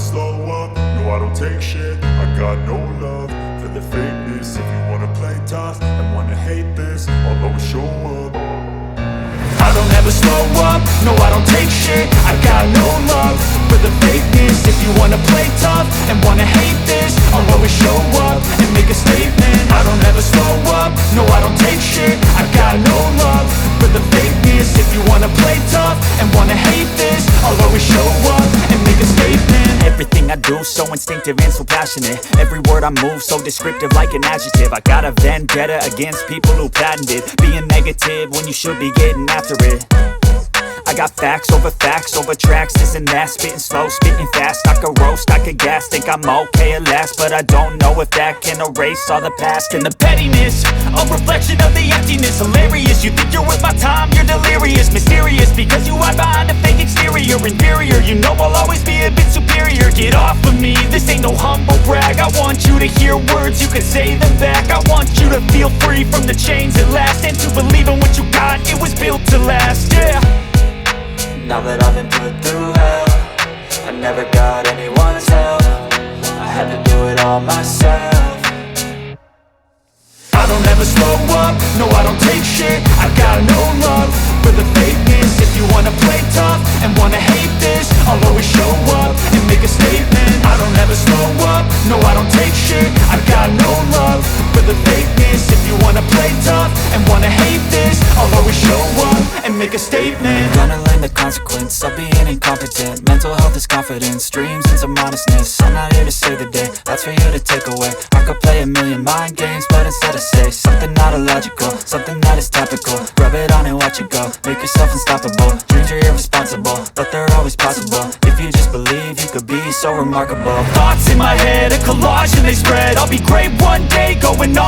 slow up, no I don't take shit. I got no love for the fakeness. If you wanna play tough and wanna hate this, I'll always show up. I don't ever slow up, no I don't take shit. I got no love for the fakeness. If you wanna play tough and wanna hate this, I'll always show up and make a statement. I don't ever slow up, no I don't take shit. I got no love for the fakeness. If you wanna play tough and wanna hate this, I'll always show up and make a statement. Everything I do so instinctive and so passionate. Every word I move so descriptive like an adjective. I got a vendetta against people who patented being negative when you should be getting after it. I got facts over tracks, this and that. Spitting slow, spitting fast, I could roast, I could gas. Think I'm okay at last, but I don't know if that can erase all the past. And the pettiness, a reflection of the emptiness. Hilarious, you think you're worth my time, you're delirious. Mysterious, because you hide behind a fake exterior. Inferior, you know I'll always be a bit superior. Get off of me, this ain't no humble brag. I want you to hear words, you can say them back. I want you to feel free from the chains at last, and to believe in what you got, it was built to last, yeah. Now that I've been put through hell, I never got anyone's help. I had to do it all myself. I don't ever slow up, no I don't take shit. I got no love for the fakeness. If you wanna play tough and wanna hate this, I'll always show up and make a statement. I don't ever slow up, no I don't take shit. I got no love for the fakeness. If you wanna play tough and wanna hate this, I'll always show up and make a statement. Gonna learn the consequence of being incompetent. Mental health is confidence, dreams and some honestness. I'm not here to save the day, that's for you to take away. I could play a million mind games, but instead I say something not illogical, something that is topical. Rub it on and watch it go, make yourself unstoppable. Dreams are irresponsible, but they're always possible. If you just believe, you could be so remarkable. Thoughts in my head, a collage and they spread. I'll be great one day, going all